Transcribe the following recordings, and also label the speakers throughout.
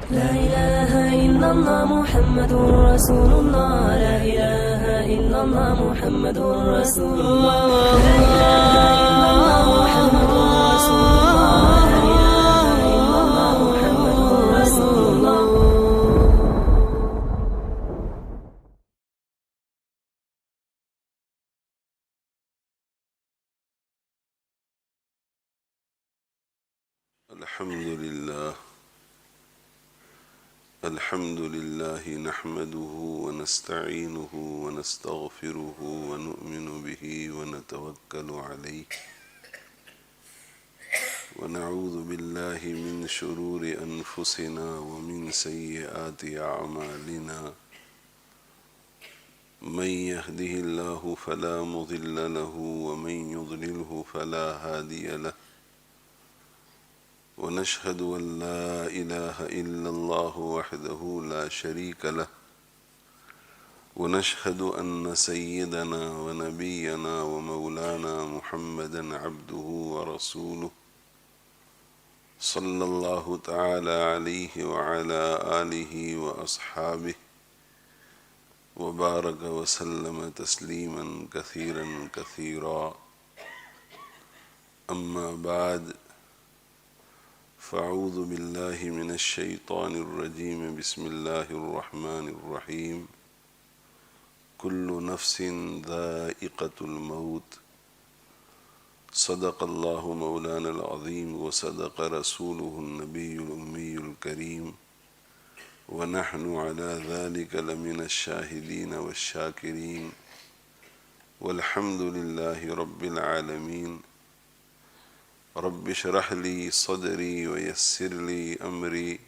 Speaker 1: لا إله إلا الله محمد رسول الله. لا إله إلا الله محمد رسول الله. لا إله إلا الله محمد رسول الله. لا إله إلا الله محمد رسول الله.
Speaker 2: الحمد لله نحمده ونستعينه ونستغفره ونؤمن به ونتوكل عليه ونعوذ بالله من شرور أنفسنا ومن سيئات أعمالنا من يهده الله فلا مضل له ومن يضلله فلا هادي له ونشهد أن لا إله إلا الله وحده لا شريك له ونشهد أن سيدنا ونبينا ومولانا محمدا عبده ورسوله صلى الله تعالى عليه وعلى آله وأصحابه وبارك وسلم تسليما كثيرا كثيرا. أما بعد، فأعوذ بالله من الشيطان الرجيم. بسم الله الرحمن الرحيم. كل نفس ذائقة الموت. صدق الله مولانا العظيم وصدق رسوله النبي الأمي الكريم ونحن على ذلك لمن الشاهدين والشاكرين والحمد لله رب العالمين. رب اشرح لي صدري ويسر لي أمري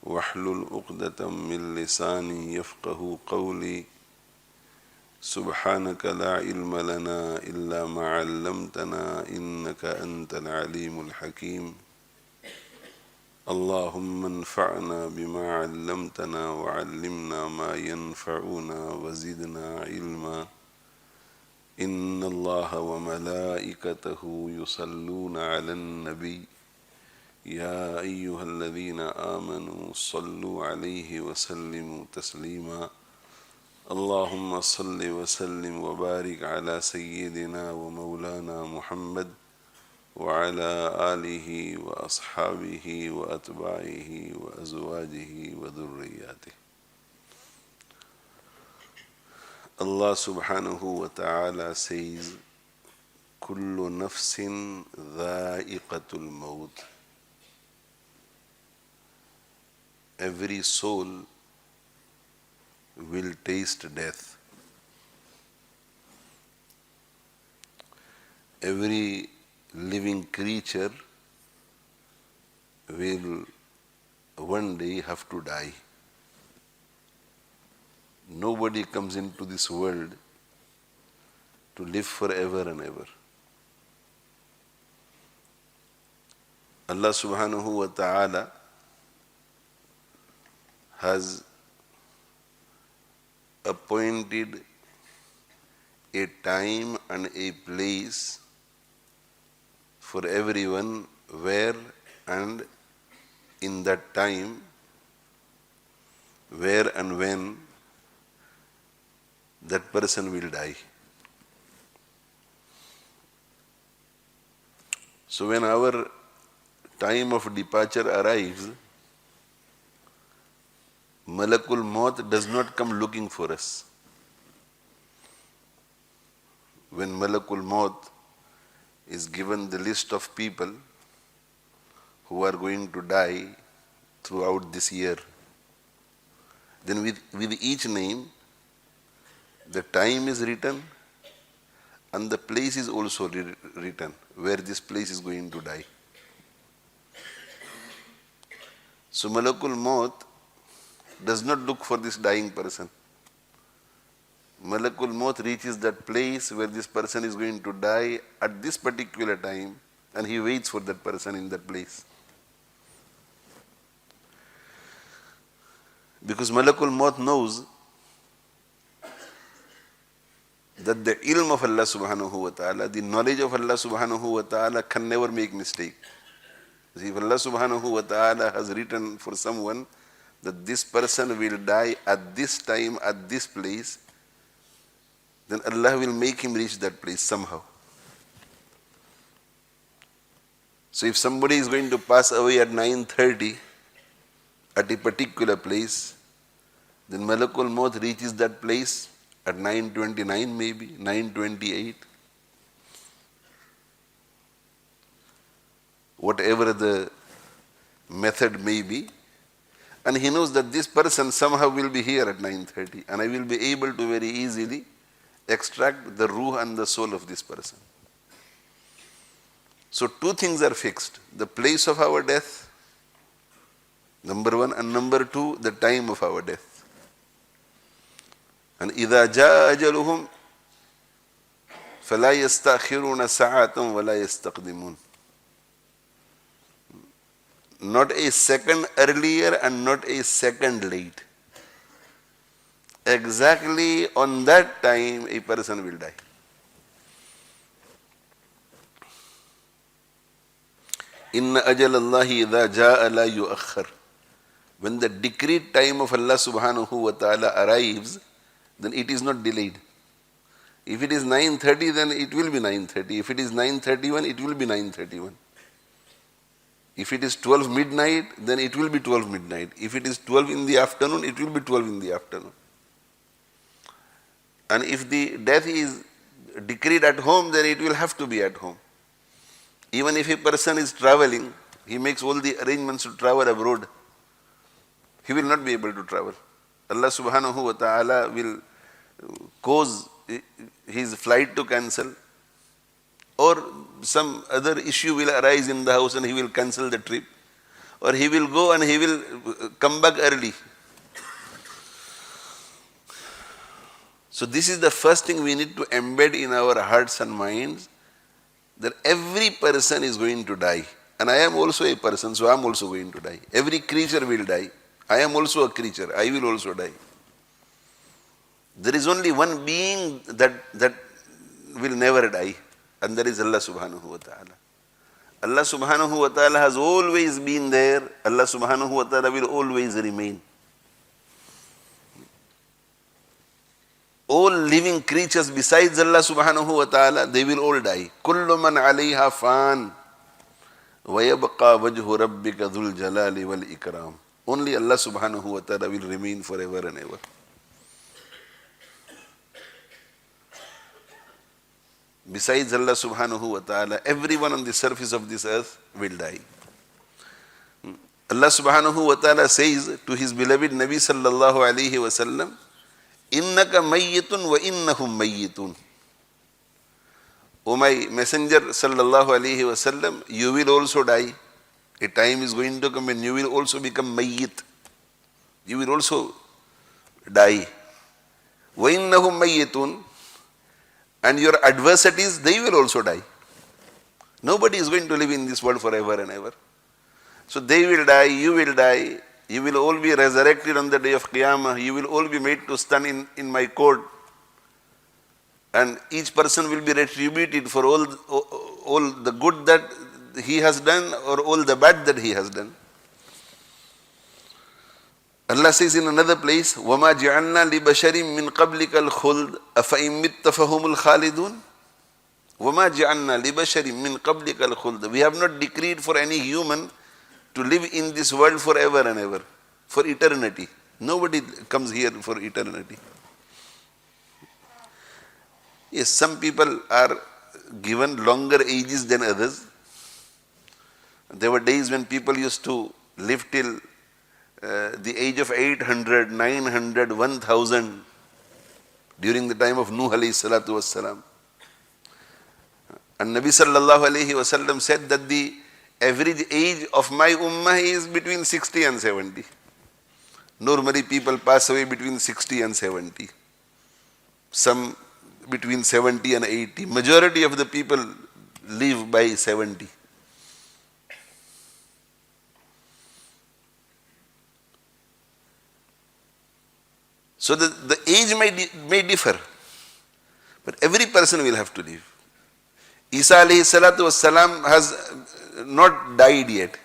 Speaker 2: واحلل عقدة من لساني يفقه قولي. سبحانك لا علم لنا إلا ما علمتنا إنك أنت العليم الحكيم. اللهم انفعنا بما علمتنا وعلمنا ما ينفعنا وزدنا علما. إن الله وملائكته يصلون على النبي يا أيها الذين آمنوا صلوا عليه وسلموا تسليما. اللهم صل وسلم وبارك على سيدنا ومولانا محمد وعلى آله وأصحابه وأتباعه وأزواجه وذرياته. Allah subhanahu wa ta'ala says, Kullu nafsin dha'iqatul maut. Every soul will taste death. Every living creature will one day have to die. Nobody comes into this world to live forever and ever. Allah subhanahu wa ta'ala has appointed a time and a place for everyone where and in that time, where and when that person will die. So when our time of departure arrives, Malakul Maut does not come looking for us. When Malakul Maut is given the list of people who are going to die throughout this year, then with each name, the time is written and the place is also written where this place is going to die. So Malakul Maut does not look for this dying person. Malakul Maut reaches that place where this person is going to die at this particular time and he waits for that person in that place. Because Malakul Maut knows that the ilm of Allah subhanahu wa ta'ala, the knowledge of Allah subhanahu wa ta'ala can never make mistake. If Allah subhanahu wa ta'ala has written for someone that this person will die at this time, at this place, then Allah will make him reach that place somehow. So if somebody is going to pass away at 9:30 at a particular place, then Malakul Maut reaches that place at 9:29 maybe, 9:28. Whatever the method may be. And he knows that this person somehow will be here at 9:30 and I will be able to very easily extract the ruh and the soul of this person. So two things are fixed. The place of our death, number one, and number two, the time of our death. And إِذَا جَاءَ أَجَلُهُمْ فَلَا يَسْتَأْخِرُونَ سَاعَةً وَلَا يَسْتَقْدِمُونَ. Not a second earlier and not a second late. Exactly on that time a person will die. Inna ajal Allahi idha ja'a la yu'akhkhar. When the decreed time of Allah subhanahu wa ta'ala arrives, then it is not delayed. If it is 9:30, then it will be 9:30. If it is 9:31, it will be 9:31. If it is 12 midnight, then it will be 12 midnight. If it is 12 in the afternoon, it will be 12 in the afternoon. And if the death is decreed at home, then it will have to be at home. Even if a person is traveling, he makes all the arrangements to travel abroad, he will not be able to travel. Allah subhanahu wa ta'ala will cause his flight to cancel, or some other issue will arise in the house and he will cancel the trip, or he will go and he will come back early. So this is the first thing we need to embed in our hearts and minds, that every person is going to die. And I am also a person, so I am also going to die. Every creature will die. I am also a creature, I will also die. There is only one being that will never die, and that is Allah subhanahu wa ta'ala. Allah subhanahu wa ta'ala has always been there. Allah subhanahu wa ta'ala will always remain. All living creatures besides Allah subhanahu wa ta'ala, they will all die. Kullu man alayha fan wa yabqa wajhu rabbika dhul jalali wal ikram. Only Allah subhanahu wa ta'ala will remain forever and ever. Besides Allah subhanahu wa ta'ala, everyone on the surface of this earth will die. Allah subhanahu wa ta'ala says to his beloved Nabi sallallahu alayhi wa sallam, Innaka mayyitun wa innahum mayyitun. O my messenger sallallahu alayhi wa sallam, you will also die. A time is going to come when you will also become mayyit. You will also die. Wa innahum mayyitun. And your adversities, they will also die. Nobody is going to live in this world forever and ever. So they will die, you will die, you will all be resurrected on the day of Qiyamah, you will all be made to stand in my court. And each person will be retributed for all the good that he has done or all the bad that he has done. Allah says in another place, وَمَا جَعَلْنَا لِبَشَرٍ مِّن قَبْلِكَ الْخُلْدَ أَفَإِن مِّتَّ فَهُمُ الْخَالِدُونَ وَمَا جَعَلْنَا لِبَشَرٍ مِّن قَبْلِكَ الْخُلْدَ. We have not decreed for any human to live in this world forever and ever, for eternity. Nobody comes here for eternity. Yes, some people are given longer ages than others. There were days when people used to live till the age of 800, 900, 1000 during the time of Nuh alayhi salatu wassalam. And Nabi sallallahu alayhi wasallam said that the average age of my ummah is between 60 and 70. Normally people pass away between 60 and 70. Some between 70 and 80. Majority of the people live by 70. So the age may differ, but every person will have to live. Isa alayhi salatu wassalam has not died yet.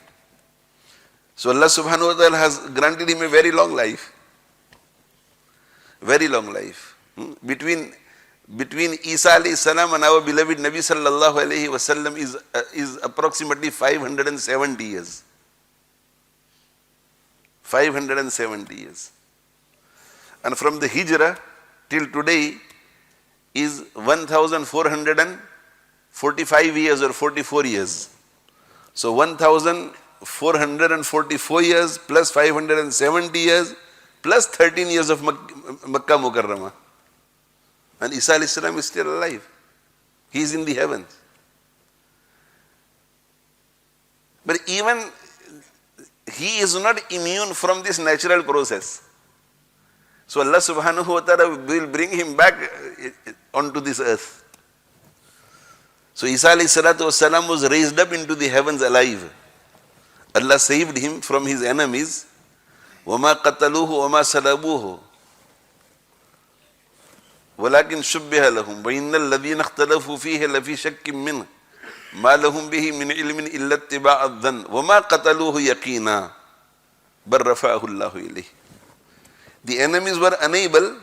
Speaker 2: So Allah subhanahu wa ta'ala has granted him a very long life. Very long life. Between Isa alayhi salam and our beloved Nabi sallallahu alayhi wasallam is approximately 570 years. 570 years. And from the Hijrah till today is 1445 years or 44 years. So 1444 years plus 570 years plus 13 years of Makkah Mukarramah. And Isa alayhi salam is still alive. He is in the heavens. But even he is not immune from this natural process. So Allah subhanahu wa ta'ala will bring him back onto this earth. So Isa alayhi salatu wasalam was raised up into the heavens alive. Allah saved him from his enemies. وَمَا قَتَلُوهُ وَمَا سَلَبُوهُ وَلَكِنْ شُبِّهَ لَهُمْ وَإِنَّ الَّذِينَ اخْتَلَفُوا فِيهِ لَفِي شَكٍّ مِّنْهُ مَا لَهُمْ بِهِ مِنْ عِلْمٍ إِلَّا اتِّبَاعَ الظَّنِّ وَمَا قَتَلُوهُ يَقِينًا بَلْ رَفَعَهُ اللَّهُ إِلَيْهِ. The enemies were unable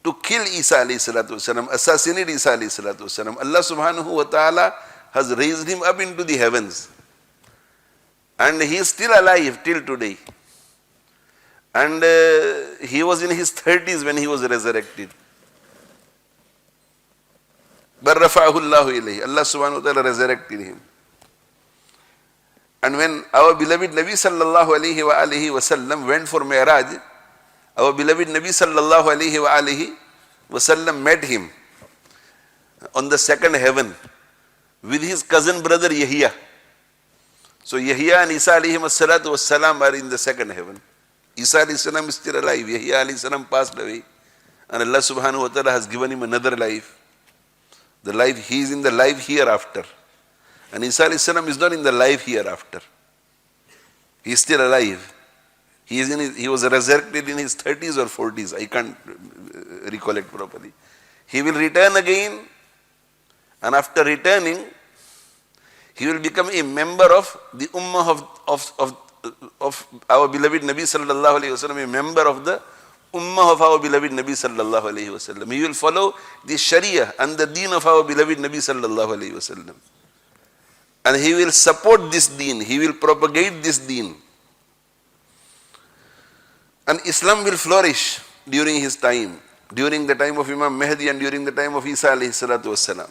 Speaker 2: to kill Isa alayhi salatu wasalam, assassinate Isa alayhi salatu wasalam. Allah subhanahu wa ta'ala has raised him up into the heavens. And he is still alive till today. And he was in his 30s when he was resurrected. بَلْ رَفَعَهُ اللَّهُ إِلَيْهِ. Allah subhanahu wa ta'ala resurrected him. And when our beloved Nabi sallallahu alayhi wa alihi wasallam went for Mi'raj, our beloved Nabi sallallahu alayhi wa alihi wasallam met him on the second heaven with his cousin brother Yahya. So Yahya and Isa alayhi salatu wassalam are in the second heaven. Isa alayhi salam is still alive. Yahya alayhi salam passed away. And Allah subhanahu wa ta'ala has given him another life. The life, he is in the life hereafter. And Isa alayhi salam is not in the life hereafter. He is still alive. He was resurrected in his 30s or 40s. I can't recollect properly. He will return again. And after returning, he will become a member of the ummah of our beloved Nabi sallallahu alayhi wasallam, a member of the ummah of our beloved Nabi sallallahu alayhi wasallam. He will follow the sharia and the deen of our beloved Nabi sallallahu alayhi wasallam. And he will support this deen. He will propagate this deen. And Islam will flourish during his time, during the time of Imam Mahdi and during the time of Isa alayhi salatu wassalam.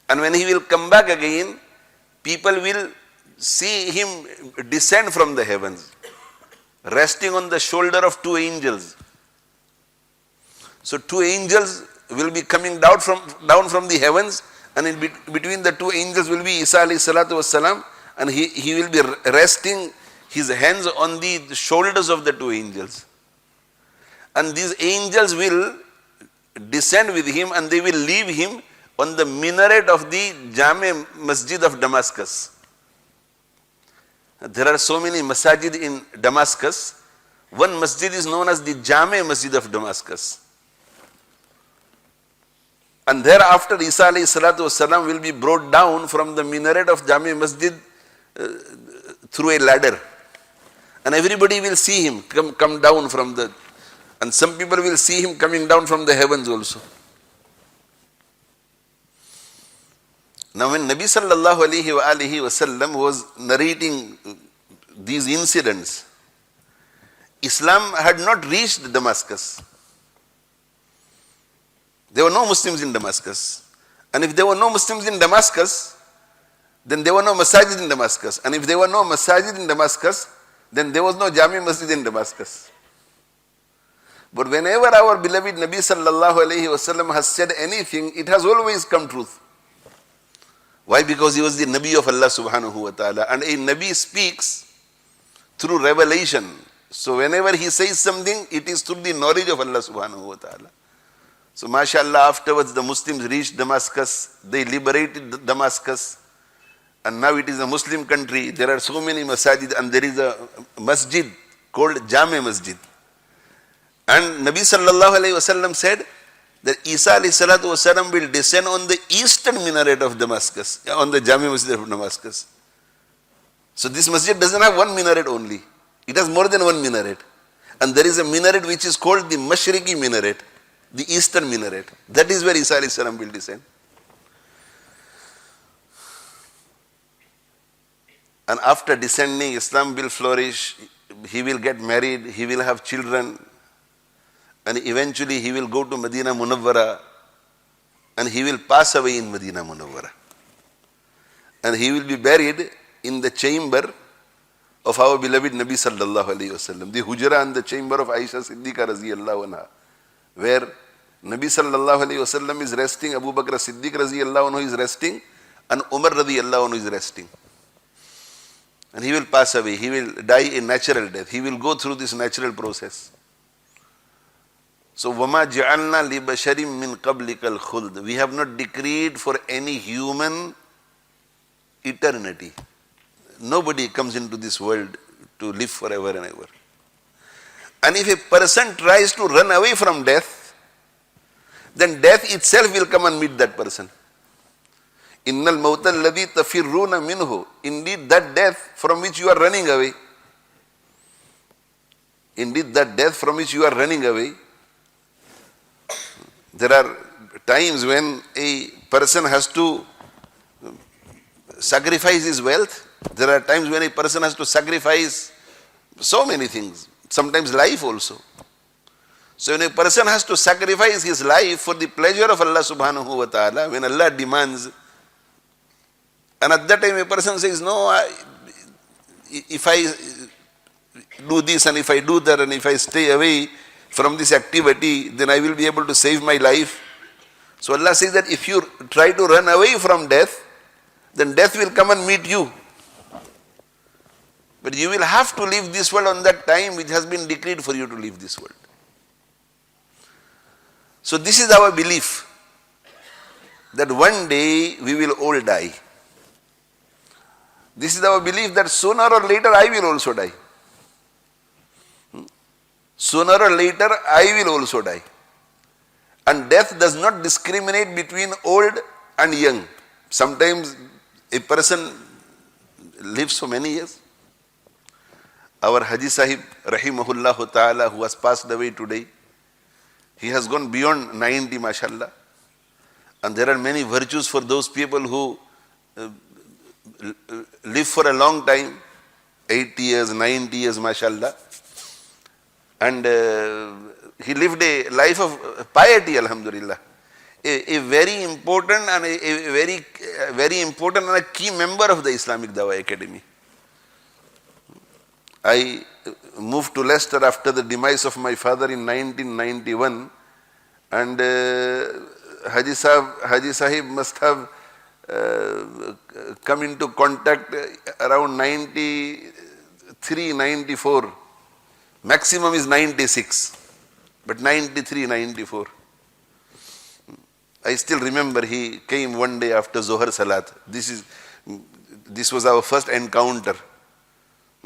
Speaker 2: And when he will come back again, people will see him descend from the heavens, resting on the shoulder of two angels. So two angels will be coming down from the heavens, and in between the two angels will be Isa alayhi salatu wassalam, and he will be resting his hands on the shoulders of the two angels. And these angels will descend with him and they will leave him on the minaret of the Jame Masjid of Damascus. There are so many masajid in Damascus. One masjid is known as the Jame Masjid of Damascus. And thereafter Isa alayhi salatu wasalam will be brought down from the minaret of Jame Masjid through a ladder. And everybody will see him come down from the, and some people will see him coming down from the heavens also. Now when Nabi sallallahu alayhi wa alihi wasallam was narrating these incidents, Islam had not reached Damascus. There were no Muslims in Damascus. And if there were no Muslims in Damascus, then there were no masajid in Damascus. And if there were no masajid in Damascus, then there was no Jami Masjid in Damascus. But whenever our beloved Nabi sallallahu alayhi wasallam has said anything, it has always come truth. Why? Because he was the Nabi of Allah subhanahu wa ta'ala. And a Nabi speaks through revelation. So whenever he says something, it is through the knowledge of Allah subhanahu wa ta'ala. So mashallah, afterwards the Muslims reached Damascus. They liberated Damascus. And now it is a Muslim country. There are so many masajid, and there is a masjid called Jame Masjid. And Nabi sallallahu alayhi wasallam said that Isa alayhi salatu wasallam will descend on the eastern minaret of Damascus, on the Jame Masjid of Damascus. So this masjid doesn't have one minaret only. It has more than one minaret. And there is a minaret which is called the Mashriqi minaret, the eastern minaret. That is where Isa alayhi salam will descend. And after descending, Islam will flourish, he will get married, he will have children, and eventually he will go to Medina Munawwara, and he will pass away in Medina Munawwara. And he will be buried in the chamber of our beloved Nabi sallallahu alayhi wasallam, the hujra and the chamber of Aisha Siddiqa raziyallahu anha, where Nabi sallallahu alayhi wasallam is resting, Abu Bakr Siddiq raziyallahu anhu is resting, and Umar radiyallahu anhu is resting. And he will pass away, he will die a natural death, he will go through this natural process. So, وَمَا جَعَلْنَا لِبَشَرٍ مِّن قَبْلِكَ الْخُلْدِ, we have not decreed for any human eternity. Nobody comes into this world to live forever and ever. And if a person tries to run away from death, then death itself will come and meet that person. Innal mawta alladhi tafirruna minhu, indeed that death from which you are running away, indeed that death from which you are running away, there are times when a person has to sacrifice his wealth. There are times when a person has to sacrifice so many things, sometimes life also. So when a person has to sacrifice his life for the pleasure of Allah subhanahu wa ta'ala, when Allah demands, and at that time a person says, no, if I do this and if I do that and if I stay away from this activity, then I will be able to save my life. So Allah says that if you try to run away from death, then death will come and meet you. But you will have to leave this world on that time which has been decreed for you to leave this world. So this is our belief, that one day we will all die. This is our belief that sooner or later I will also die. Sooner or later I will also die. And death does not discriminate between old and young. Sometimes a person lives for many years. Our Haji Sahib, rahimahullah ta'ala, who has passed away today, he has gone beyond 90, mashallah. And there are many virtues for those people who live for a long time, 80 years, 90 years, mashallah. And he lived a life of piety, alhamdulillah. A very important and a very important and a key member of the Islamic Dawah Academy. I moved to Leicester after the demise of my father in 1991, and Haji Sahib must have come into contact around 93, 94. Maximum is 96, but 93, 94. I still remember he came one day after Zohar Salat. This was our first encounter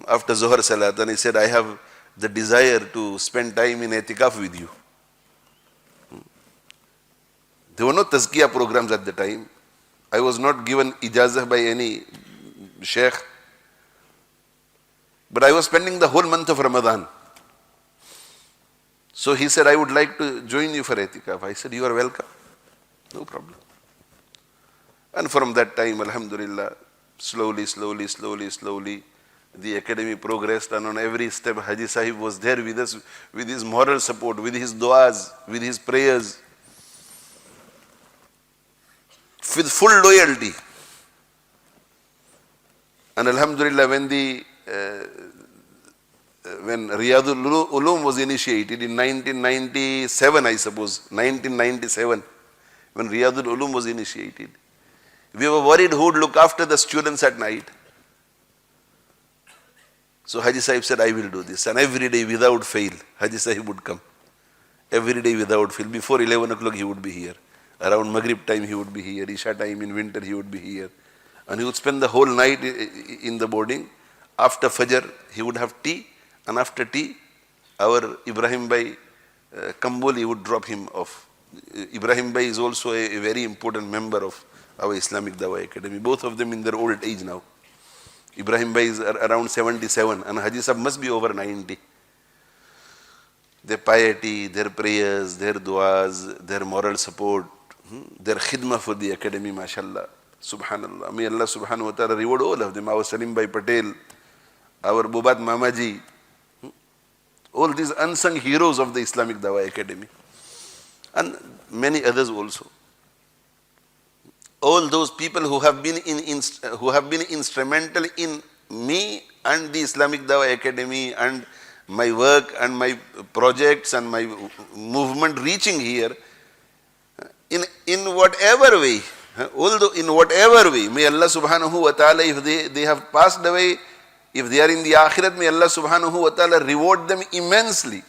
Speaker 2: after Zohar Salat, and he said, I have the desire to spend time in Etikaf with you. There were no Tazkiyah programs at the time. I was not given ijazah by any sheikh. But I was spending the whole month of Ramadan. So he said, I would like to join you for Etikaf. I said, you are welcome. No problem. And from that time, alhamdulillah, slowly, the academy progressed, and on every step Haji Sahib was there with us, with his moral support, with his du'as, with his prayers, with full loyalty. And alhamdulillah, when Riyadul Ulum was initiated in 1997, I suppose, 1997, when Riyadul Ulum was initiated, we were worried who would look after the students at night. So Haji Sahib said, I will do this. And every day without fail, Haji Sahib would come. Every day without fail. Before 11 o'clock he would be here. Around Maghrib time he would be here. Isha time in winter he would be here. And he would spend the whole night in the boarding. After Fajr he would have tea. And after tea, our Ibrahim Bhai Kamboli would drop him off. Ibrahim Bhai is also a very important member of our Islamic Dawah Academy. Both of them in their old age now. Ibrahim Bhai is around 77 and Haji Sahib must be over 90. Their piety, their prayers, their du'as, their moral support, their khidmah for the academy, mashallah, subhanallah. May Allah subhanahu wa ta'ala reward all of them. Our Salim Bhai Patel, our Bobat Mamaji, all these unsung heroes of the Islamic Dawah Academy, and many others also. All those people who have been instrumental in me and the Islamic Dawah Academy and my work and my projects and my movement reaching here, in whatever way, although in whatever way, may Allah subhanahu wa ta'ala, if they have passed away, if they are in the akhirat, may Allah subhanahu wa ta'ala reward them immensely.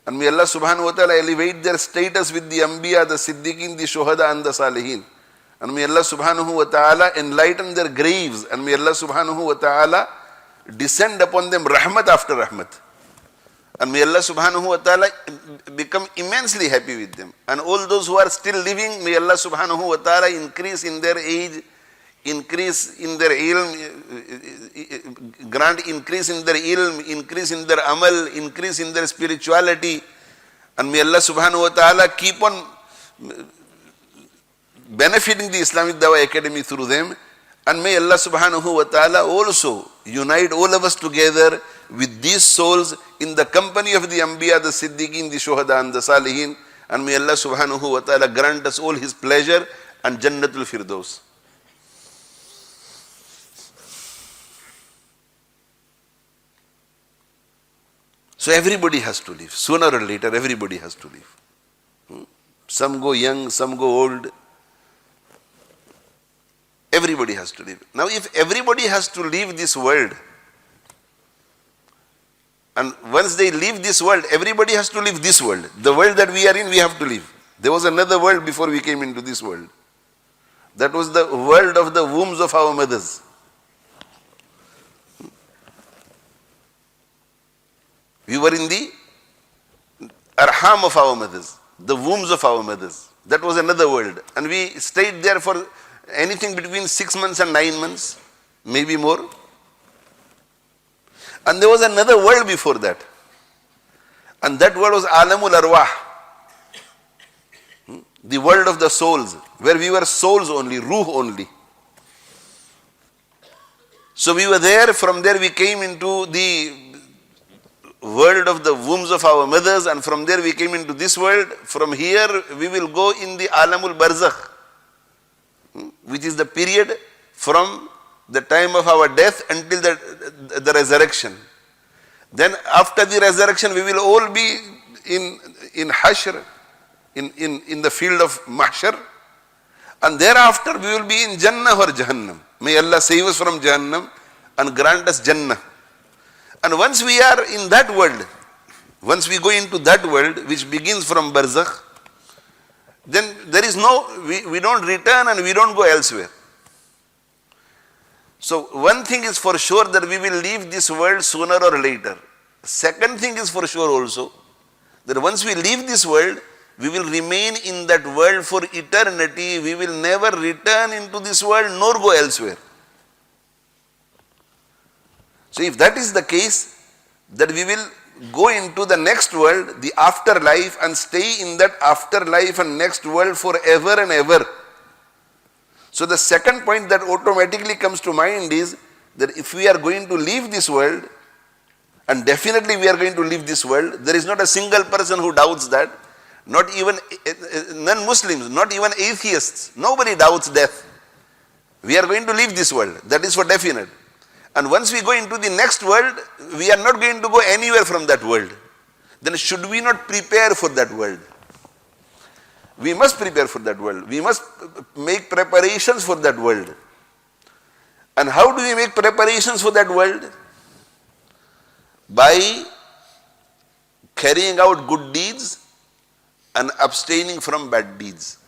Speaker 2: And may Allah subhanahu wa ta'ala elevate their status with the Anbiya, the Siddiqeen, the Shuhada and the Salihin. And may Allah subhanahu wa ta'ala enlighten their graves. And may Allah subhanahu wa ta'ala descend upon them rahmat after rahmat. And may Allah subhanahu wa ta'ala become immensely happy with them. And all those who are still living, may Allah subhanahu wa ta'ala increase in their age, increase in their ilm, grant increase in their ilm, increase in their amal, increase in their spirituality. And may Allah subhanahu wa ta'ala keep on benefiting the Islamic Dawah Academy through them. And may Allah subhanahu wa ta'ala also unite all of us together with these souls in the company of the Anbiya, the Siddiqeen, the Shuhada and the Salihin. And may Allah subhanahu wa ta'ala grant us all His pleasure and Jannatul Firdaus. So everybody has to live. Sooner or later, everybody has to live. Some go young, some go old. Everybody has to live. Now if everybody has to leave this world, and once they leave this world, everybody has to leave this world. The world that we are in, we have to leave. There was another world before we came into this world. That was the world of the wombs of our mothers. We were in the arham of our mothers, the wombs of our mothers. That was another world. And we stayed there for anything between 6 months and 9 months, maybe more. And there was another world before that. And that world was Alamul Arwah, the world of the souls, where we were souls only, ruh only. So we were there, from there we came into the world of the wombs of our mothers, and from there we came into this world. From here we will go in the Alamul Barzakh, which is the period from the time of our death until the resurrection. Then after the resurrection we will all be in Hashr, in the field of Mahshar, and thereafter we will be in Jannah or Jahannam. May Allah save us from Jahannam and grant us Jannah. And once we are in that world, once we go into that world which begins from Barzakh, then there is we don't return and we don't go elsewhere. So one thing is for sure, that we will leave this world sooner or later. Second thing is for sure also, that once we leave this world, we will remain in that world for eternity. We will never return into this world nor go elsewhere. So if that is the case, that we will go into the next world, the afterlife, and stay in that afterlife and next world forever and ever. So the second point that automatically comes to mind is that if we are going to leave this world, and definitely we are going to leave this world, there is not a single person who doubts that, not even non-Muslims, not even atheists, nobody doubts death. We are going to leave this world, that is for definite. And once we go into the next world, we are not going to go anywhere from that world. Then should we not prepare for that world? We must prepare for that world. We must make preparations for that world. And how do we make preparations for that world? By carrying out good deeds and abstaining from bad deeds.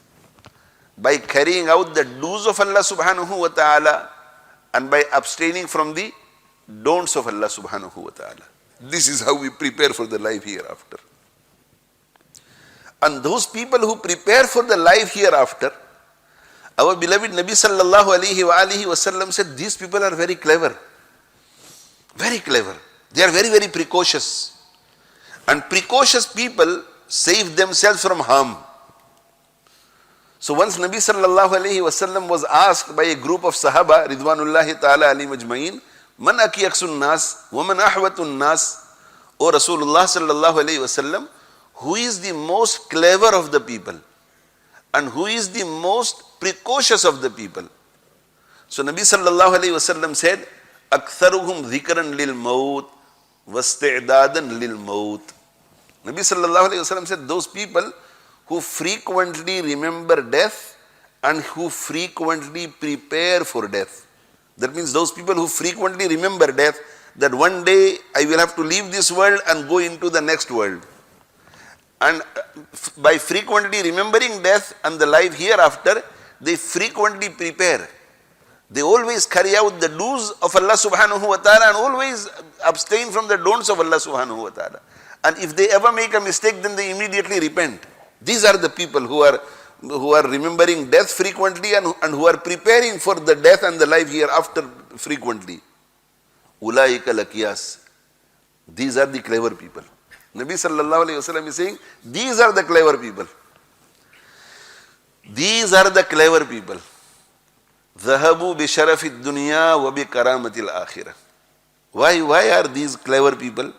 Speaker 2: By carrying out the do's of Allah subhanahu wa ta'ala, and by abstaining from the don'ts of Allah subhanahu wa ta'ala. This is how we prepare for the life hereafter. And those people who prepare for the life hereafter, our beloved Nabi sallallahu alayhi wa alihi wasallam said, these people are very clever. Very clever. They are very, very precocious. And precocious people save themselves from harm. So once Nabi sallallahu alayhi wasallam was asked by a group of Sahaba, Ridwanullahi ta'ala alayhi majma'in, Man akiyaksun nas, wa man ahwatun nas, O Rasulullah sallallahu alayhi wasallam, who is the most clever of the people? And who is the most precocious of the people? So Nabi sallallahu alayhi wasallam said, Aktharuhum dhikran lil maut, wasti'dadan lil maut. Nabi sallallahu alayhi wasallam said, those people who frequently remember death and who frequently prepare for death. That means those people who frequently remember death, that one day I will have to leave this world and go into the next world. And by frequently remembering death and the life hereafter, they frequently prepare. They always carry out the do's of Allah subhanahu wa ta'ala and always abstain from the don'ts of Allah subhanahu wa ta'ala. And if they ever make a mistake, then they immediately repent. These are the people who are remembering death frequently and who are preparing for the death and the life hereafter frequently. Ulaika lakiyas. These are the clever people. Nabi sallallahu alayhi wasallam is saying, these are the clever people. These are the clever people. Dhahabu bi sharafi dunya wa bi karamatil akhirah. Why are these clever people?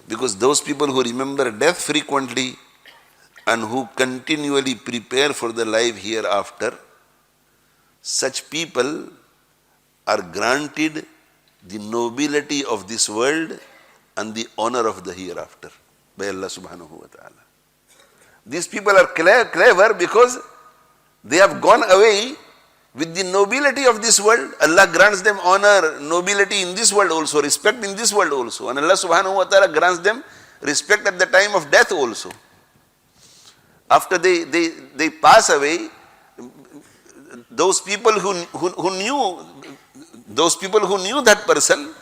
Speaker 2: Because those people who remember death frequently and who continually prepare for the life hereafter, such people are granted the nobility of this world and the honor of the hereafter by Allah subhanahu wa ta'ala. These people are clever because they have gone away with the nobility of this world. Allah grants them honor, nobility in this world also, respect in this world also. And Allah subhanahu wa ta'ala grants them respect at the time of death also. After they pass away, those people who knew that person,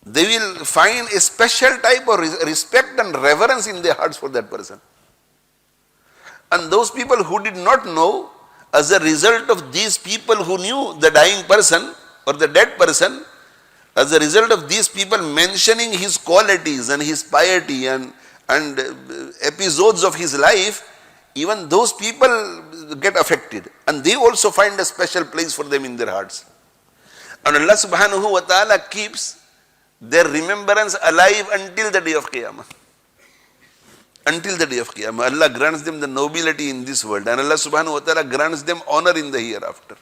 Speaker 2: they will find a special type of respect and reverence in their hearts for that person. And those people who did not know, as a result of these people who knew the dying person or the dead person, as a result of these people mentioning his qualities and his piety and episodes of his life, even those people get affected. And they also find a special place for them in their hearts. And Allah subhanahu wa ta'ala keeps their remembrance alive until the day of Qiyamah. Until the day of Qiyamah. Allah grants them the nobility in this world. And Allah subhanahu wa ta'ala grants them honor in the hereafter.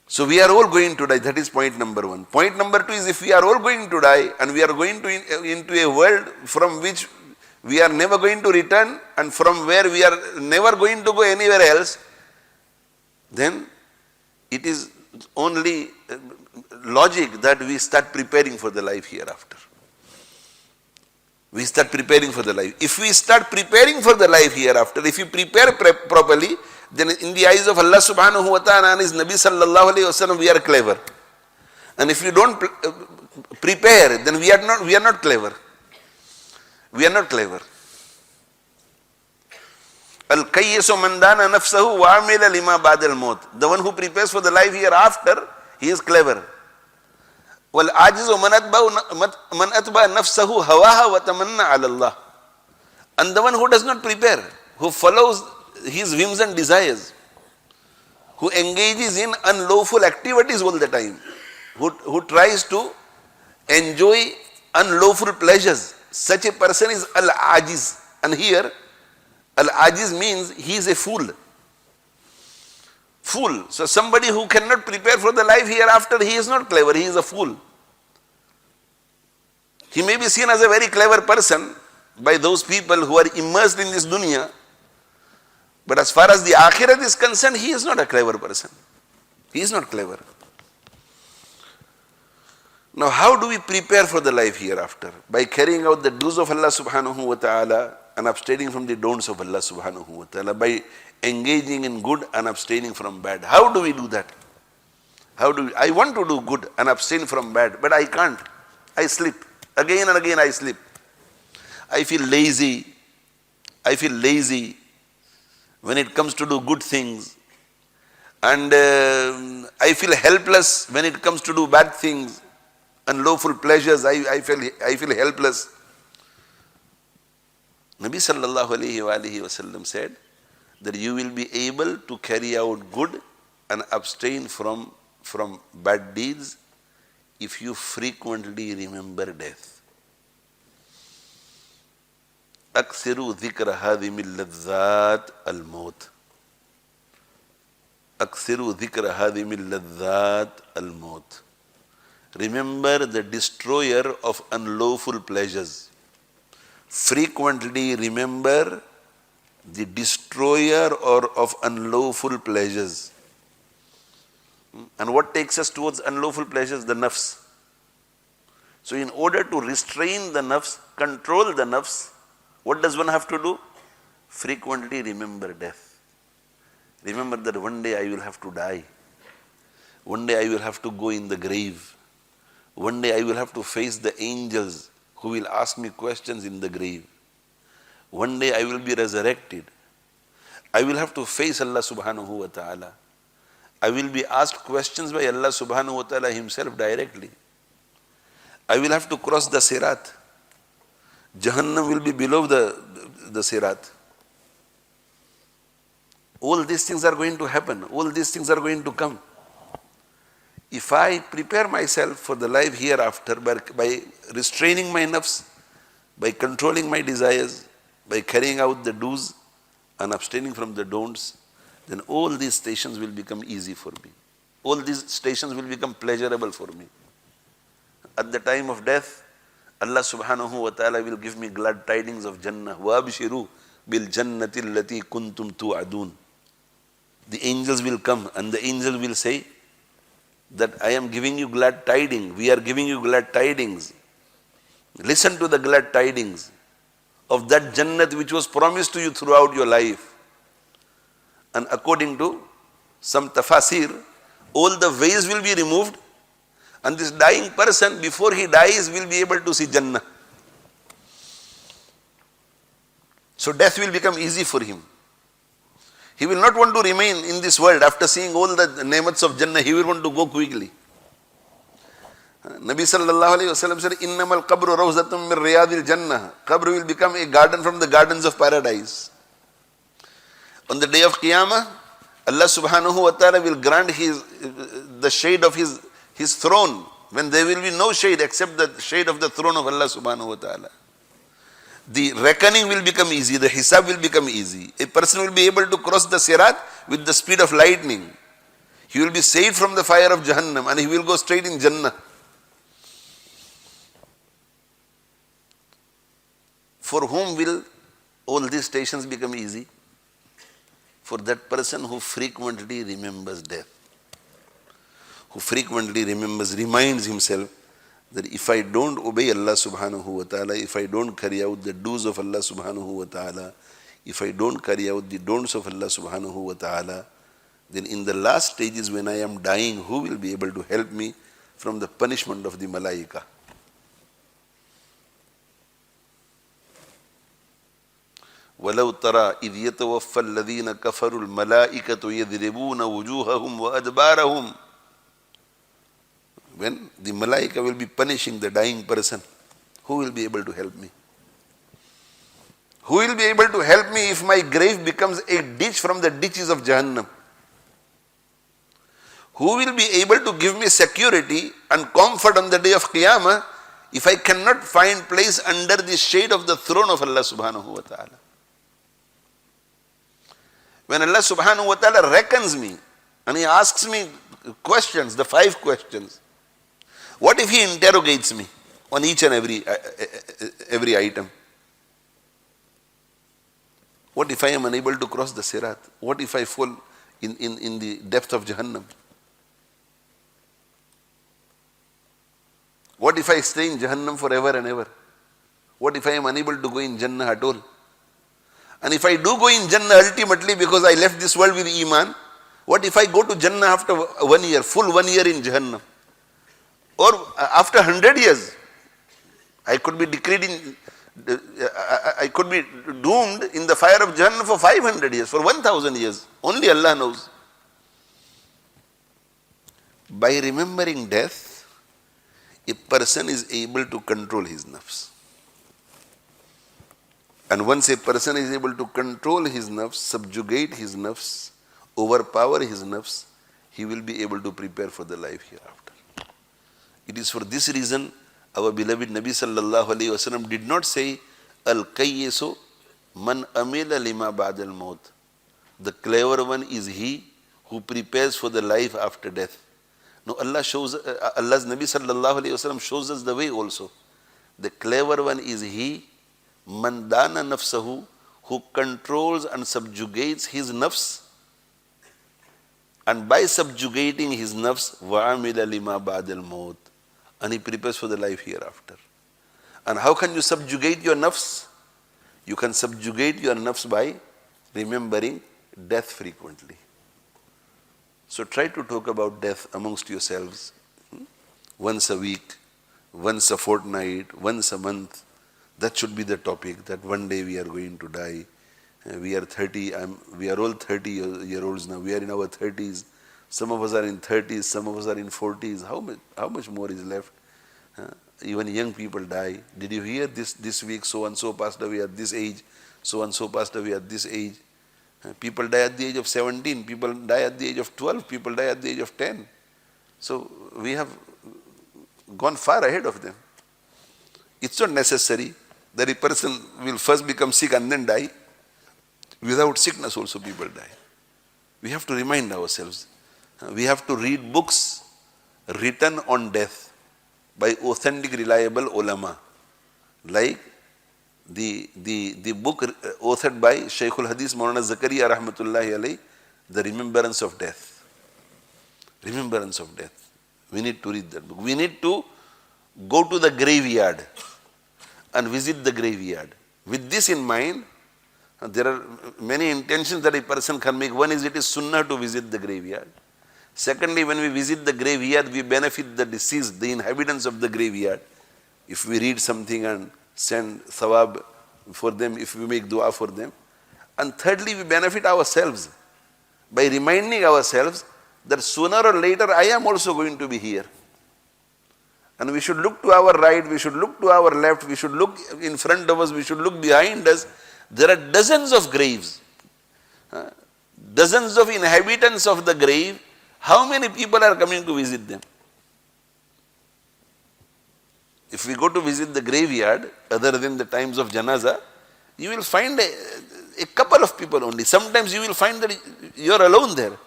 Speaker 2: So we are all going to die. That is point number one. Point number two is, if we are all going to die and we are going into a world from which we are never going to return and from where we are never going to go anywhere else, then it is only logic that we start preparing for the life hereafter. We start preparing for the life. If we start preparing for the life hereafter, if you prepare properly, then in the eyes of Allah subhanahu wa ta'ala and His Nabi sallallahu alayhi wa sallam, we are clever. And if you don't prepare, then we are not clever. We are not clever. Al-kayyisu man dana nafsahu wa amila lima ba'da al-maut. The one who prepares for the life hereafter, he is clever. وَالْعَاجِزُ مَنْ أَتْبَعَ نَفْسَهُ هَوَاهَا وَتَمَنَّى عَلَى اللَّهِ. And the one who does not prepare, who follows his whims and desires, who engages in unlawful activities all the time, who tries to enjoy unlawful pleasures, such a person is al-ajiz. And here, al-ajiz means he is a fool. Fool. So somebody who cannot prepare for the life hereafter, he is not clever, he is a fool. He may be seen as a very clever person by those people who are immersed in this dunya, but as far as the akhirat is concerned, he is not a clever person. He is not clever. Now how do we prepare for the life hereafter? By carrying out the do's of Allah subhanahu wa ta'ala and abstaining from the don'ts of Allah subhanahu wa ta'ala, by engaging in good and abstaining from bad. How do we do that? I want to do good and abstain from bad, but I can't. I slip. Again and again I slip. I feel lazy. When it comes to do good things. and I feel helpless when it comes to do bad things and lawful pleasures. I feel helpless. Nabi sallallahu alayhi wasallam said that you will be able to carry out good and abstain from bad deeds if you frequently remember death. Aksiru dhikra hadhimil ladhat al-maut. Aksiru dhikra hadhimil ladhat al-maut. Remember the destroyer of unlawful pleasures. Frequently remember the destroyer of unlawful pleasures. And what takes us towards unlawful pleasures? The nafs. So in order to restrain the nafs, control the nafs, what does one have to do? Frequently remember death. Remember that one day I will have to die. One day I will have to go in the grave. One day I will have to face the angels who will ask me questions in the grave. One day I will be resurrected. I will have to face Allah subhanahu wa ta'ala. I will be asked questions by Allah subhanahu wa ta'ala himself directly. I will have to cross the Sirat. Jahannam will be below the Sirat. All these things are going to happen. All these things are going to come. If I prepare myself for the life hereafter by restraining my nafs, by controlling my desires, by carrying out the do's and abstaining from the don'ts, then all these stations will become easy for me. All these stations will become pleasurable for me. At the time of death, Allah subhanahu wa ta'ala will give me glad tidings of Jannah. وَأَبْشِرُوا بِالْجَنَّةِ الَّتِي كُنْتُمْ تُوعَدُونَ. The angels will come and the angel will say that I am giving you glad tidings. We are giving you glad tidings. Listen to the glad tidings of that Jannat which was promised to you throughout your life. And according to some tafasir, all the ways will be removed and this dying person before he dies will be able to see Jannah. So death will become easy for him. He will not want to remain in this world after seeing all the nemats of Jannah. He will want to go quickly. Nabi sallallahu alayhi wa sallam said, Innamal qabru rawzatum min riyadil Jannah. Qabr will become a garden from the gardens of paradise. On the day of Qiyamah, Allah subhanahu wa ta'ala will grant the shade of his throne, when there will be no shade except the shade of the throne of Allah subhanahu wa ta'ala. The reckoning will become easy, the hisab will become easy. A person will be able to cross the Sirat with the speed of lightning. He will be saved from the fire of Jahannam and he will go straight in Jannah. For whom will all these stations become easy? For that person who frequently remembers death. Who frequently reminds himself that if I don't obey Allah subhanahu wa ta'ala, if I don't carry out the do's of Allah subhanahu wa ta'ala, if I don't carry out the don'ts of Allah subhanahu wa ta'ala, then in the last stages when I am dying, who will be able to help me from the punishment of the malaika? وَلَوْ تَرَى إِذْ يَتَوَفَّى الَّذِينَ كَفَرُوا الْمَلَائِكَةُ يَضْرِبُونَ وُجُوهَهُمْ وَأَدْبَارَهُمْ. When the malaika will be punishing the dying person, who will be able to help me? Who will be able to help me if my grave becomes a ditch from the ditches of Jahannam? Who will be able to give me security and comfort on the day of Qiyamah if I cannot find place under the shade of the throne of Allah subhanahu wa ta'ala? When Allah subhanahu wa ta'ala reckons me and He asks me questions, the 5 questions, what if He interrogates me on each and every item? What if I am unable to cross the Sirat? What if I fall in the depth of Jahannam? What if I stay in Jahannam forever and ever? What if I am unable to go in Jannah at all? And if I do go in Jannah ultimately because I left this world with Iman, what if I go to Jannah after 1 year, full 1 year in Jahannam? Or after 100 years, I could be I could be doomed in the fire of Jahannam for 500 years, for 1000 years. Only Allah knows. by remembering death, a person is able to control his nafs. And once a person is able to control his nafs, subjugate his nafs, overpower his nafs, he will be able to prepare for the life hereafter. It is for this reason our beloved Nabi sallallahu alayhi wasallam did not say, Al-Qayyisu man amila lima ba'd al-maut. The clever one is he who prepares for the life after death. No, Allah's Nabi sallallahu alayhi wasallam shows us the way also. The clever one is he, man dana nafsahu, who controls and subjugates his nafs, and by subjugating his nafs, wa'amila lima ba'd al-maut, and he prepares for the life hereafter. And how can you subjugate your nafs? You can subjugate your nafs by remembering death frequently. So try to talk about death amongst yourselves once a week, once a fortnight, once a month. That should be the topic, that one day we are going to die. We are 30, we are all 30-year-olds now. We are in our 30s. Some of us are in 30s, some of us are in 40s. How much more is left? Even young people die. Did you hear this week so-and-so passed away at this age, so-and-so passed away at this age? People die at the age of 17, people die at the age of 12, people die at the age of 10. So we have gone far ahead of them. It's not necessary that a person will first become sick and then die. Without sickness also people die. We have to remind ourselves. We have to read books written on death by authentic, reliable ulama. Like the book authored by Shaykhul Hadith Maulana Zakaria rahmatullahi alayhi, The Remembrance of Death. Remembrance of Death. We need to read that book. We need to go to the graveyard and visit the graveyard. With this in mind, there are many intentions that a person can make. One is, it is sunnah to visit the graveyard. Secondly, when we visit the graveyard, we benefit the deceased, the inhabitants of the graveyard. If we read something and send thawab for them, if we make dua for them. And thirdly, we benefit ourselves by reminding ourselves that sooner or later I am also going to be here. And we should look to our right, we should look to our left, we should look in front of us, we should look behind us. There are dozens of graves, dozens of inhabitants of the grave. How many people are coming to visit them? If we go to visit the graveyard, other than the times of janaza, you will find a couple of people only. Sometimes you will find that you are alone there.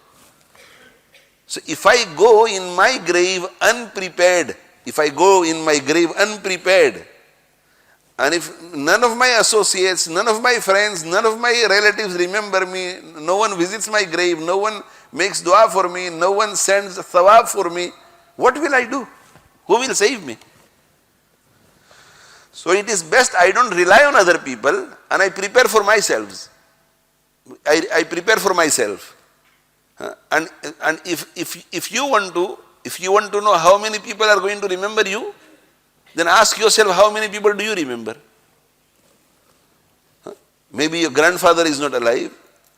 Speaker 2: So if I go in my grave unprepared, and if none of my associates, none of my friends, none of my relatives remember me, no one visits my grave, no one makes dua for me, no one sends thawab for me, what will I do? Who will save me? So it is best I don't rely on other people and I prepare for myself. I prepare for myself. And if you want to know how many people are going to remember you, then ask yourself, how many people do you remember? Maybe your grandfather is not alive,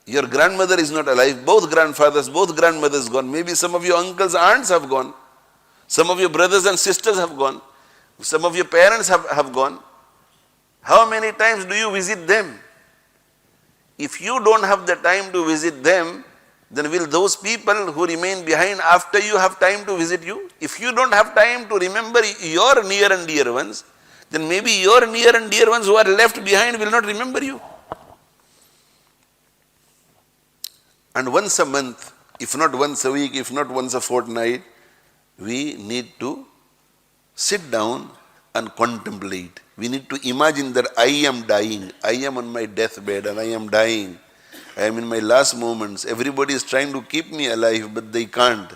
Speaker 2: your grandmother is not alive, both grandfathers, both grandmothers gone. Maybe some of your uncles, aunts have gone. Some of your brothers and sisters have gone. Some of your parents have gone. How many times do you visit them? If you don't have the time to visit them, then will those people who remain behind after you have time to visit you? If you don't have time to remember your near and dear ones, then maybe your near and dear ones who are left behind will not remember you. And once a month, if not once a week, if not once a fortnight, we need to sit down and contemplate. We need to imagine that I am dying. I am on my deathbed and I am dying. I am in my last moments. Everybody is trying to keep me alive, but they can't.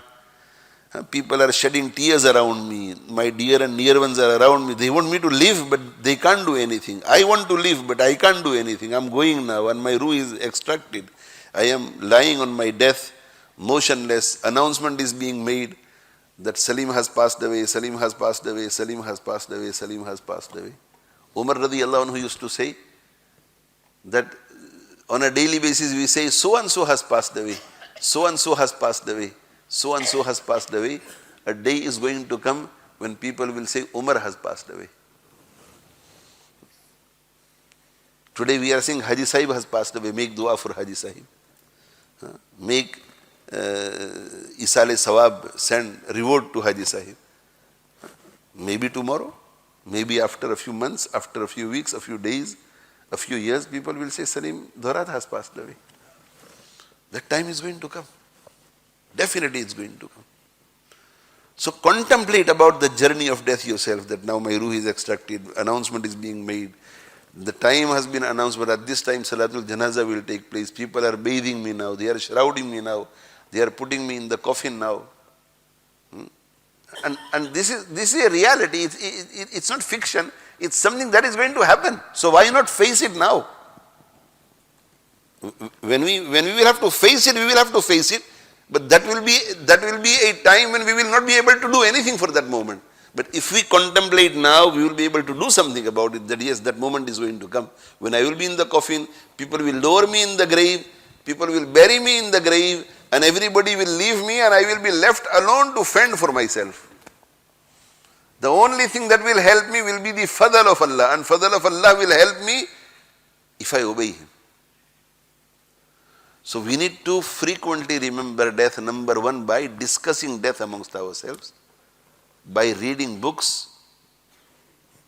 Speaker 2: People are shedding tears around me. My dear and near ones are around me. They want me to live, but they can't do anything. I want to live, but I can't do anything. I'm going now and my ruh is extracted. I am lying on my death, motionless. Announcement is being made that Salim has passed away, Salim has passed away, Salim has passed away, Salim has passed away. Umar radiyallahu anhu used to say that on a daily basis we say, so and so has passed away, so and so has passed away, so and so has passed away. A day is going to come when people will say Umar has passed away. Today we are saying Haji Sahib has passed away. Make dua for Haji Sahib. Make Isale Sawab, send reward to Haji Sahib. Maybe tomorrow, maybe after a few months, after a few weeks, a few days, a few years, people will say Salim Dhorat has passed away. That time is going to come. Definitely it's going to come. So contemplate about the journey of death yourself, that now my ruh is extracted, announcement is being made. The time has been announced, but at this time Salatul Janaza will take place. People are bathing me now, they are shrouding me now, they are putting me in the coffin now. And this is a reality, it's not fiction, it's something that is going to happen. So why not face it now? When we will have to face it, we will have to face it. But that will be a time when we will not be able to do anything for that moment. But if we contemplate now, we will be able to do something about it, that yes, that moment is going to come. When I will be in the coffin, people will lower me in the grave, people will bury me in the grave, and everybody will leave me and I will be left alone to fend for myself. The only thing that will help me will be the fadl of Allah, and fadl of Allah will help me if I obey Him. So we need to frequently remember death, number one, by discussing death amongst ourselves, by reading books,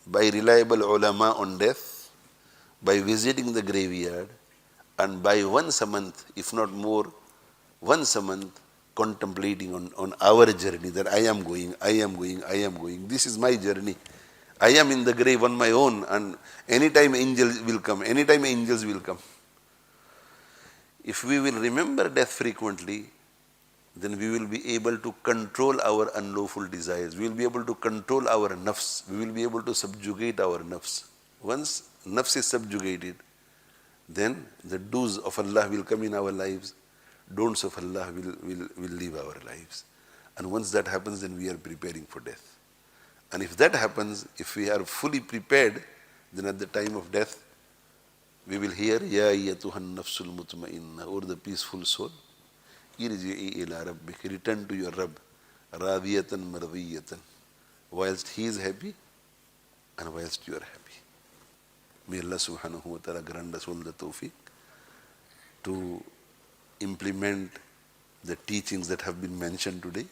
Speaker 2: by reliable ulama on death, by visiting the graveyard, and by once a month, if not more, once a month, contemplating on our journey, that I am going. This is my journey. I am in the grave on my own, and anytime angels will come. If we will remember death frequently, then we will be able to control our unlawful desires. We will be able to control our nafs. We will be able to subjugate our nafs. Once nafs is subjugated, then the do's of Allah will come in our lives. Don'ts of Allah will leave our lives. And once that happens, then we are preparing for death. And if that happens, if we are fully prepared, then at the time of death, we will hear, Ya ayyatuhan nafsul mutma'inna, or the peaceful soul, irji'i ila rabbik, return to your Rabb, radiyatan mardiyatan, whilst He is happy and whilst you are happy. May Allah subhanahu wa ta'ala grant us all the tawfiq to implement the teachings that have been mentioned today,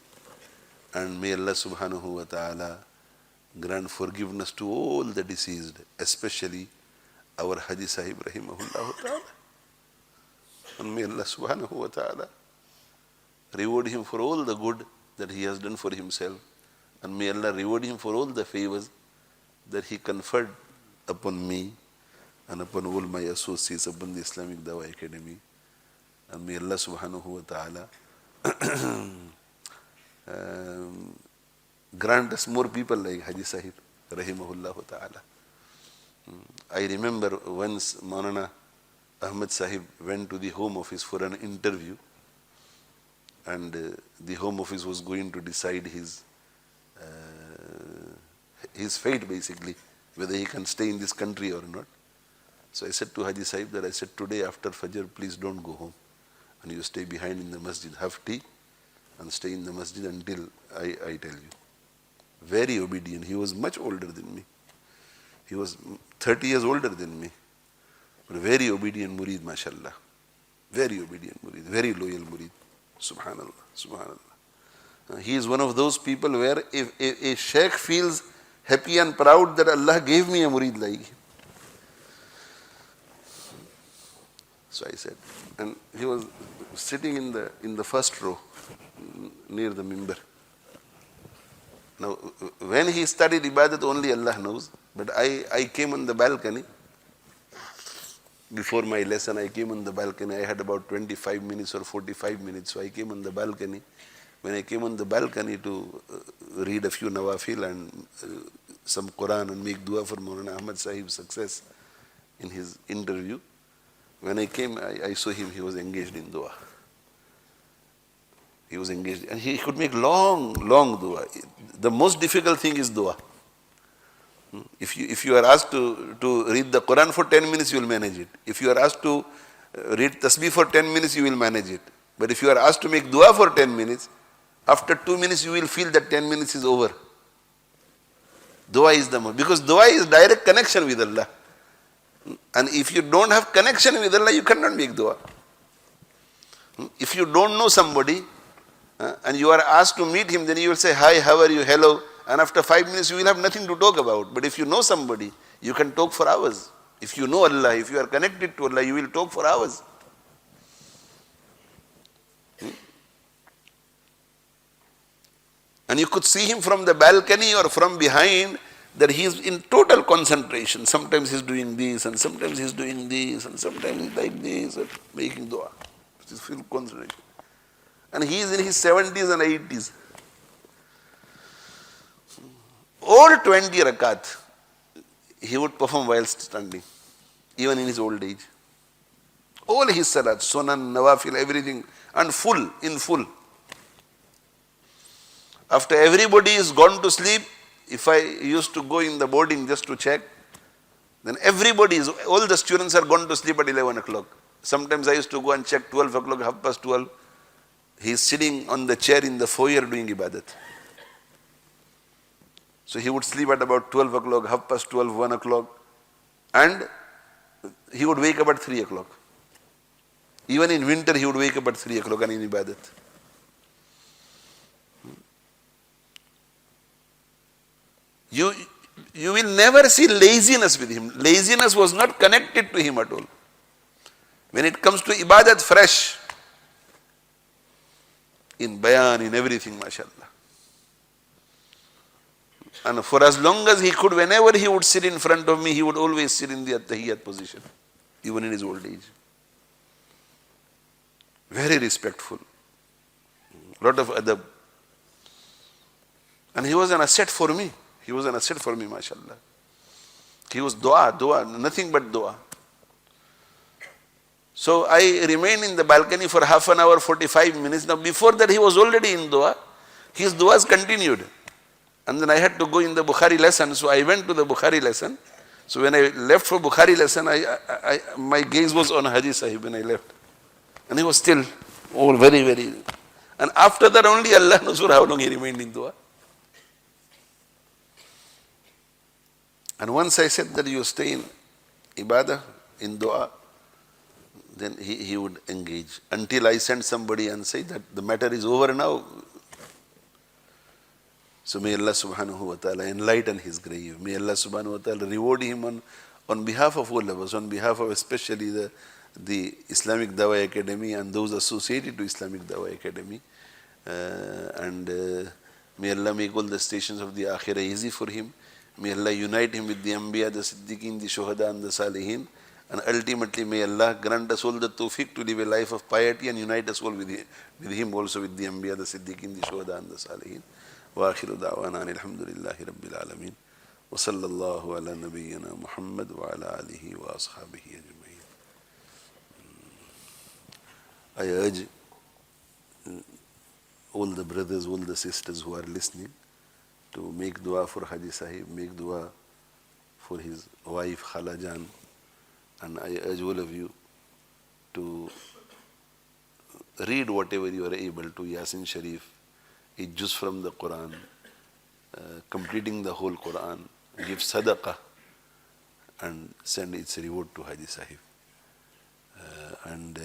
Speaker 2: and may Allah subhanahu wa ta'ala grant forgiveness to all the deceased, especially our Haji Sahib rahimahullah ta'ala. And may Allah subhanahu wa ta'ala reward him for all the good that he has done for himself, and may Allah reward him for all the favors that he conferred upon me and upon all my associates, upon the Islamic Dawah Academy. And may Allah subhanahu wa ta'ala grant us more people like Haji Sahib rahimahullah ta'ala. I remember once Maulana Ahmad Sahib went to the Home Office for an interview, and the Home Office was going to decide his fate, basically, whether he can stay in this country or not. So I said to Haji Sahib that, I said, today after Fajr, please don't go home, and you stay behind in the masjid, have tea and stay in the masjid until I tell you. Very obedient. He was much older than me. He was 30 years older than me. But a very obedient murid, mashallah. Very obedient murid, very loyal murid. Subhanallah, subhanallah. He is one of those people where if a sheikh feels happy and proud that Allah gave me a murid like him. So I said, and he was sitting in the first row near the mimbar. Now, when he studied ibadat, only Allah knows. But I came on the balcony. Before my lesson, I came on the balcony. I had about 25 minutes or 45 minutes. So I came on the balcony. When I came on the balcony to read a few nawafil and some Quran and make dua for Maulana Ahmad Sahib's success in his interview, when I came, I saw him, he was engaged in dua. He was engaged, and he could make long dua. The most difficult thing is dua. If you are asked to read the Quran for 10 minutes, you will manage it. If you are asked to read tasbih for 10 minutes, you will manage it. But if you are asked to make dua for 10 minutes, After 2 minutes you will feel that 10 minutes is over. Dua is the most, because dua is direct connection with Allah. And if you don't have connection with Allah, you cannot make dua. If you don't know somebody and you are asked to meet him, then you will say, hi, how are you, hello. And after 5 minutes you will have nothing to talk about. But if you know somebody, you can talk for hours. If you know Allah, if you are connected to Allah, you will talk for hours. And you could see him from the balcony or from behind that he is in total concentration. Sometimes he is doing this, and sometimes he is doing this, and sometimes he is like this, and making dua. It is full concentration. And he is in his 70s and 80s. All 20 rakat, he would perform while standing, even in his old age. All his salat, sunan, nawafil, everything, and in full. After everybody is gone to sleep, if I used to go in the boarding just to check, then all the students are gone to sleep at 11 o'clock. Sometimes I used to go and check 12 o'clock, 12:30. He is sitting on the chair in the foyer doing ibadat. So he would sleep at about 12 o'clock, 12:30, 1 o'clock, and he would wake up at 3 o'clock. Even in winter, he would wake up at 3 o'clock and in ibadat. You will never see laziness with him. Laziness was not connected to him at all. When it comes to ibadat, fresh. In bayan, in everything, mashallah. And for as long as he could, whenever he would sit in front of me, he would always sit in the at-tahiyyat position, even in his old age. Very respectful. Lot of adab. And he was an asset for me. He was an asset for me, mashallah. He was dua, nothing but dua. So I remained in the balcony for half an hour, 45 minutes. Now before that he was already in dua. His duas continued. And then I had to go in the Bukhari lesson. So I went to the Bukhari lesson. So when I left for Bukhari lesson, my gaze was on Haji Sahib when I left. And he was still all very, very. And after that only Allah knows for how long he remained in dua. And once I said that you stay in ibadah, in dua, then he would engage. Until I sent somebody and say that the matter is over now. So may Allah subhanahu wa ta'ala enlighten his grave. May Allah subhanahu wa ta'ala reward him on behalf of all of us, on behalf of especially the Islamic Dawah Academy and those associated to Islamic Dawah Academy. May Allah make all the stations of the Akhirah easy for him. May Allah unite him with the Anbiya, the Siddiqeen, the Shuhada and the Salihin. And ultimately may Allah grant us all the tawfiq to live a life of piety and unite us all with him also with the Anbiya, the Siddiqeen, the Shuhada and the Salihin. Wa akhiru da'wana alhamdulillahi rabbil alameen. Wa sallallahu ala nabiyyina Muhammad wa ala alihi wa ashabihi ajma'in. I urge all the brothers, all the sisters who are listening to make dua for Haji Sahib, make dua for his wife Khala Jan, and I urge all of you to read whatever you are able to, Yasin Sharif, a juz from the Quran, completing the whole Quran, give sadaqah and send its reward to Haji Sahib. And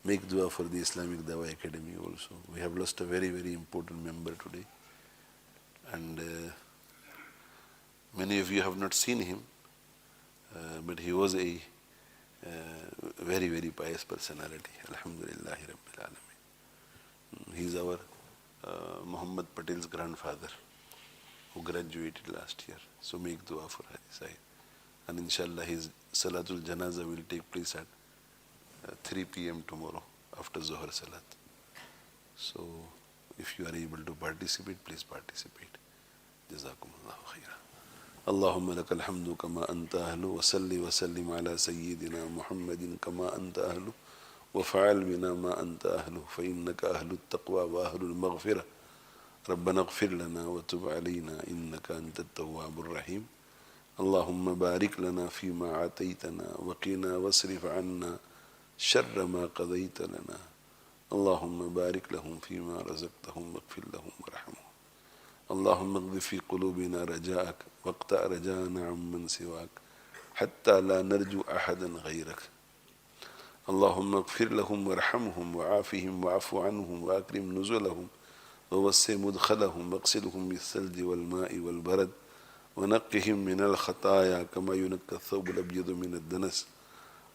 Speaker 2: make dua for the Islamic Dawah Academy also. We have lost a very, very important member today. And many of you have not seen him, but he was a very, very pious personality. Alhamdulillahi Rabbil Alameen. He is our Muhammad Patel's grandfather who graduated last year. So make dua for Haji Sahib. And inshallah his Salatul Janaza will take place at 3 p.m. tomorrow after Zohar Salat. So if you are able to participate, please participate. جزاكم الله خيرا. اللهم لك الحمد كما أنت أهل وصلي وسلم على سيدنا محمد كما أنت أهل وفعل بنا ما أنت أهل فإنك أهل التقوى وأهل المغفرة. ربنا اغفر لنا وتب علينا إنك أنت التواب الرحيم. اللهم بارك لنا فيما آتيتنا وقنا واصرف عنا شر ما قضيت لنا اللهم بارك لهم فيما رزقتهم واغفر لهم وارحمهم. اللهم اغذ في قلوبنا رجاءك واقطع رجاءنا عمن سواك حتى لا نرجو أحدا غيرك. اللهم اغفر لهم وارحمهم وعافهم واعف عنهم وأكرم نزلهم ووسع مدخلهم واغسلهم بالثلج والماء والبرد ونقهم من الخطايا كما ينقى الثوب الأبيض من الدنس.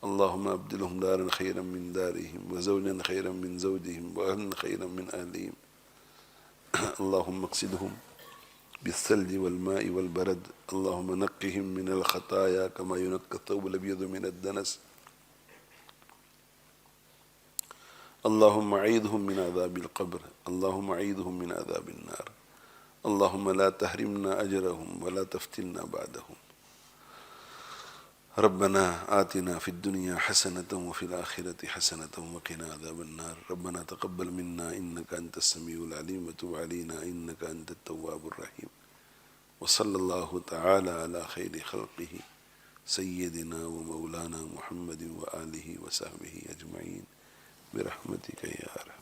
Speaker 2: اللهم أبدلهم دارا خيرا من دارهم وزوجا خيرا من زوجهم وأهلا خيرا من أهلهم. اللهم اغسلهم بالثلج والماء والبرد. اللهم نقهم من الخطايا كما ينقى الثوب الأبيض من الدنس. اللهم أعيذهم من عذاب القبر. اللهم أعيذهم من عذاب النار. اللهم لا تحرمنا أجرهم ولا تفتنا بعدهم. ربنا آتنا في الدنيا حسنة وفي الآخرة حسنة وقنا عذاب النار. ربنا تقبل منا إنك أنت السميع العليم وتب علينا إنك أنت التواب الرحيم. وصلى الله تعالى على خير خلقه سيدنا ومولانا محمد وآله وصحبه أجمعين برحمتك يا أرحم